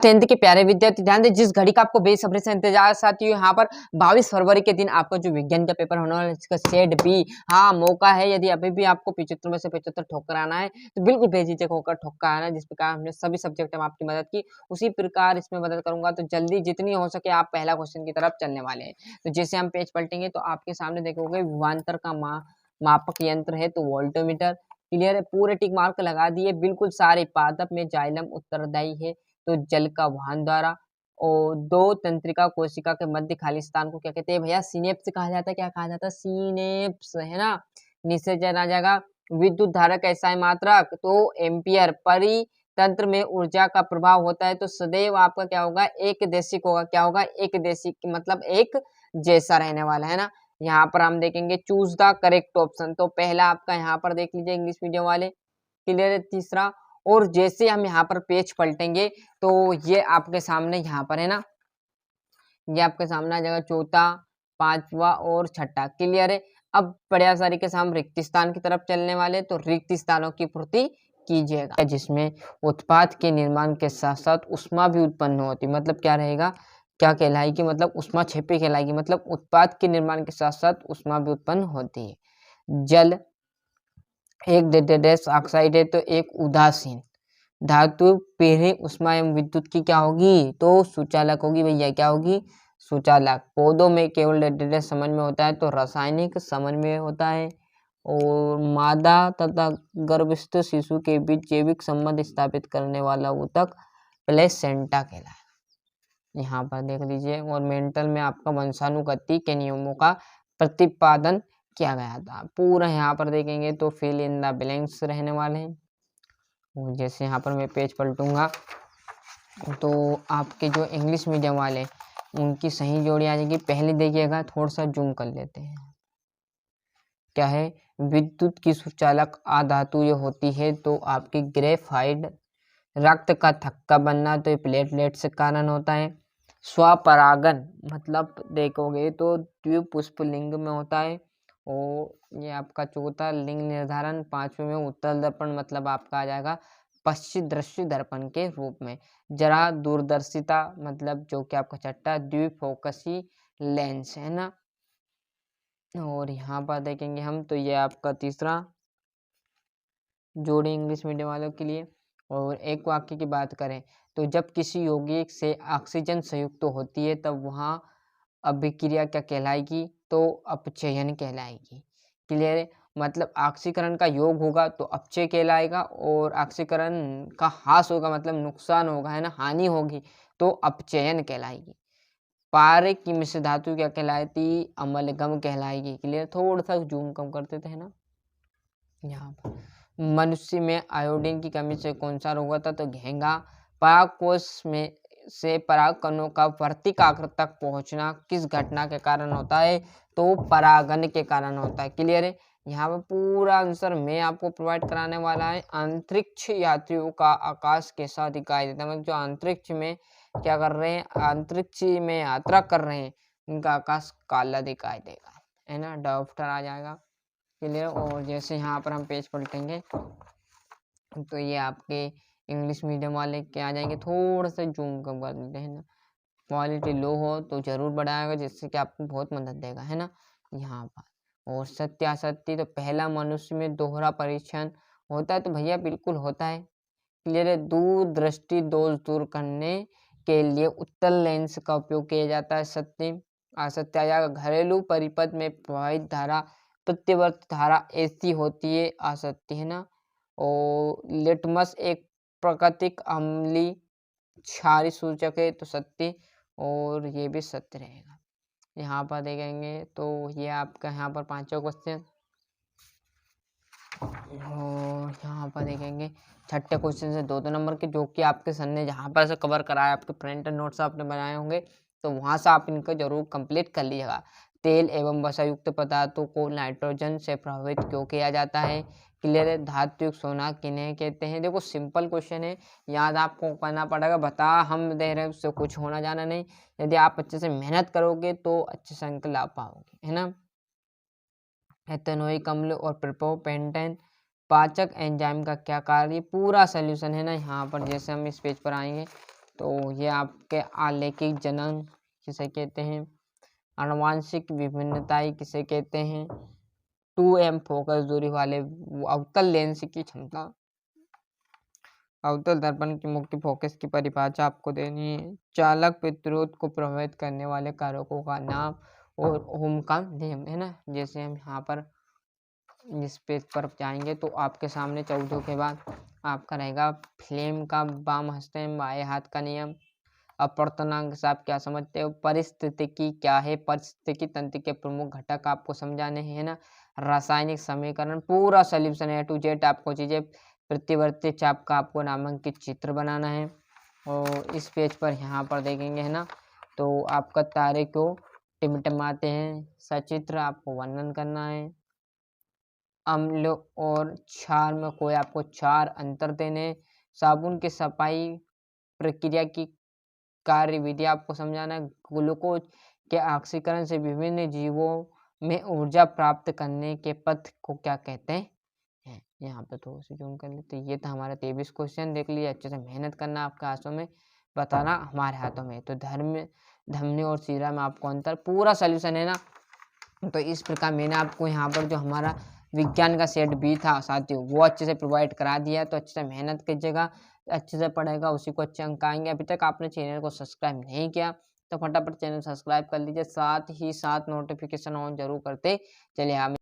10th के प्यारे विद्यार्थी ध्यान दें, जिस घड़ी का आपको बेसब्री से इंतजार साथियों, यहाँ पर 22 फरवरी के दिन आपका जो विज्ञान का पेपर होने वाला है इसका सेट बी, हाँ मौका है। यदि अभी भी आपको 75 में से 75 ठोकर आना है तो बिल्कुल बेझिझक होकर ठोकर आना है, जिस प्रकार हमने सभी सब्जेक्ट में आपकी मदद की उसी प्रकार इसमें मदद करूंगा। तो जल्दी जितनी हो सके आप पहला क्वेश्चन की तरफ चलने वाले हैं। तो जैसे हम पेज पलटेंगे तो आपके सामने देखोगे विभवांतर का मापक यंत्र है तो वोल्टोमीटर। क्लियर है, पूरे टिक मार्क लगा दिए, बिल्कुल सारे पादप में जाइलम उत्तरदायी है तो जल का वाहन द्वारा। और दो तंत्रिका कोशिका के मध्य खाली स्थान को क्या कहते हैं भैया, सिनेप्स कहा जाता है। क्या कहा जाता है, सिनेप्स, है ना। निषेचन आ जाएगा। विद्युत धारा कैसा है मात्रक, तो एम्पियर। परितंत्र में ऊर्जा का प्रभाव होता है तो सदैव आपका क्या होगा, एक देशिक होगा। क्या होगा, एक देशिक, मतलब एक जैसा रहने वाला है ना। यहाँ पर हम देखेंगे चूज द करेक्ट ऑप्शन, तो पहला आपका यहाँ पर देख लीजिए इंग्लिश मीडियम वाले। क्लियर है, तीसरा। और जैसे हम यहाँ पर पेज पलटेंगे तो ये आपके सामने यहाँ पर है ना, ये आपके सामने आ जाएगा चौथा, पांचवा और छठा। क्लियर है। अब बढ़िया तरीके से हम रिक्त स्थान की तरफ चलने वाले, तो रिक्त स्थानों की पूर्ति कीजिएगा, जिसमें उत्पाद के निर्माण के साथ साथ उष्मा भी उत्पन्न होती। मतलब क्या रहेगा, क्या कहलाएगी, मतलब उष्मा क्षेपी कहलाएगी। मतलब उत्पाद के निर्माण के साथ साथ उष्मा भी उत्पन्न होती है। जल एक डैश ऑक्साइड है तो एक उदासीन धातु पीढ़ी उष्मा एवं विद्युत की क्या होगी, तो सुचालक होगी भैया। क्या होगी, सुचालक। पौधों में केवल डैश समन्वय होता है तो रासायनिक समन्वय होता है। और मादा तथा गर्भस्थ शिशु के बीच जैविक संबंध स्थापित करने वाला ऊतक प्लेसेंटा कहलाता है। यहाँ पर देख लीजिए। और मेंटल में आपका वंशानुगति के नियमों का प्रतिपादन किया गया था। पूरा यहाँ पर देखेंगे तो फिल इन द ब्लैंक्स रहने वाले हैं। जैसे यहाँ पर मैं पेज पलटूंगा तो आपके जो इंग्लिश मीडियम वाले उनकी सही जोड़ी आ जाएगी। पहले देखिएगा, थोड़ा सा जूम कर लेते हैं। क्या है, विद्युत की सुचालक आधातु ये होती है तो आपकी ग्रेफाइट। रक्त का थक्का बनना तो ये प्लेटलेट्स के कारण होता है। स्वपरागन मतलब देखोगे तो द्विपुष्प लिंग में होता है। और ये आपका चौथा लिंग निर्धारण। पांचवें में उत्तल दर्पण, मतलब आपका आ जाएगा पश्चिम दृष्टि दर्पण के रूप में। जरा दूरदर्शिता, मतलब जो कि आपका छठा द्विफोकसी लेंस है ना। और यहाँ पर देखेंगे हम तो ये आपका तीसरा जोड़ी इंग्लिश मीडियम वालों के लिए। और एक वाक्य की बात करें तो जब किसी यौगिक से ऑक्सीजन संयुक्त होती है तब वहाँ अभिक्रिया क्या कहलाएगी, तो अपचयन कहलाएगी। क्लियर है, मतलब ऑक्सीकरण का योग होगा तो अपचय कहलाएगा, और ऑक्सीकरण का ह्रास होगा मतलब नुकसान होगा, है ना, हानि होगी तो अपचयन कहलाएगी। पारे की मिश्र धातु क्या कहलाती, अमलगम कहलाएगी। क्लियर, थोड़ा सा जूम कम करते थे ना यहाँ पर। मनुष्य में आयोडीन की कमी से कौन सा रोग होता, तो घेंगा। परागकोश में से पराग कणों का वर्तिकाग्र तक पहुंचना किस घटना के कारण होता है, तो परागन के कारण होता है। क्लियर है, यहाँ पर पूरा आंसर मैं आपको प्रोवाइड कराने वाला है। अंतरिक्ष यात्रियों का आकाश कैसा दिखाई देता है, मतलब जो अंतरिक्ष में क्या कर रहे हैं, अंतरिक्ष में यात्रा कर रहे हैं उनका आकाश काला दिखाई देगा, है ना। डॉक्टर आ जाएगा। क्लियर। और जैसे यहाँ पर हम पेज पलटेंगे तो ये आपके इंग्लिश मीडियम वाले क्या आ जाएंगे, थोड़ा सा जूम कम कर देते हैं ना। क्वालिटी लो हो तो जरूर बढ़ाएगा, जिससे कि आपको बहुत मदद देगा, है ना यहाँ पर। और सत्य असत्य, तो पहला मनुष्य में दोहरा परीक्षण होता है, तो भैया बिल्कुल होता है। क्लियर है, दूर दृष्टि दोष दूर करने के लिए उत्तल लेंस का उपयोग किया जाता है। सत्य असत्य आ जाएगा। घरेलू परिपथ में प्रवाहित धारा प्रत्यवर्त धारा ऐसी होती है, असत्य, है ना। और लिटमस एक प्राकृतिक अम्लीय क्षारीय सूचक है तो सत्य, और ये भी सत्य रहेगा। यहाँ पर देखेंगे तो ये आपका यहाँ पर पांचवा क्वेश्चन। और यहाँ पर देखेंगे छठे क्वेश्चन से 2-2 नंबर के, जो कि आपके सर ने जहाँ पर से कवर कराया, आपके प्रिंट नोट्स आपने बनाए होंगे तो वहाँ से आप इनको जरूर कंप्लीट कर लीजिएगा। तेल एवं वसा युक्त पदार्थों को नाइट्रोजन से प्रभावित क्यों किया जाता है। क्लियर है, धातुयुक्त सोना किन्हें कहते हैं। देखो सिंपल क्वेश्चन है, याद आपको करना पड़ेगा। बता हम दे रहे हैं उससे कुछ होना जाना नहीं। यदि आप अच्छे से मेहनत करोगे तो अच्छे से अंक ला पाओगे, है ना। एथेनोइक अम्ल और प्रोपेंटेन पाचक एंजाइम का क्या कार्य, पूरा सोल्यूशन है ना यहाँ पर। जैसे हम इस पेज पर आएंगे तो ये आपके आलेखिक जनन किसे कहते हैं, आनुवांशिक विभिन्नताएं किसे कहते हैं, 2m फोकस दूरी वाले अवतल लेंस की क्षमता, अवतल दर्पण की मुख्य फोकस की परिभाषा आपको देनी है, चालक प्रतिरोध को प्रभावित करने वाले कारकों का नाम और ओम का नियम, है ना। जैसे हम यहाँ पर इस पेज पर जाएंगे तो आपके सामने 14 के बाद आपका रहेगा फ्लेम का वाम हस्तम बाएं हाथ का नियम, अपवर्तनांक से आप क्या समझते हो, परिस्थितिकी क्या है, परिस्थितिकी तंत्र के प्रमुख घटक आपको समझाने हैं, है ना। रासायनिक समीकरण पूरा सोल्यूशन है, टू जेड आपको चीजें, प्रतिवर्ती चाप का आपको नामांकित चित्र बनाना है। और इस पेज पर यहाँ पर देखेंगे, है ना, तो आपका तारे को टिमटिमाते हैं, सचित्र आपको वर्णन करना है, अम्ल और क्षार में कोई आपको 4 अंतर देने, साबुन की सफाई प्रक्रिया की कार्यविधि आपको समझाना है, ग्लूकोज के ऑक्सीकरण से विभिन्न जीवों में ऊर्जा प्राप्त करने के पथ को क्या कहते हैं। यहाँ पे थोड़ा सा जूम कर लेते, ये था हमारा 23 क्वेश्चन, देख लीजिए, अच्छे से मेहनत करना, आपके हाथों में बताना हमारे हाथों में। तो धमनी और सीरा में आपको अंतर, पूरा सोल्यूशन है ना। तो इस प्रकार मैंने आपको यहाँ पर जो हमारा विज्ञान का सेट बी था साथियों, वो अच्छे से प्रोवाइड करा दिया। तो अच्छे से मेहनत कीजिएगा, अच्छे से पढ़ेगा, उसी को अच्छे अंक आएंगे। अभी तक आपने चैनल को सब्सक्राइब नहीं किया तो फटाफट चैनल सब्सक्राइब कर लीजिए, साथ ही साथ नोटिफिकेशन ऑन जरूर करते चलिए।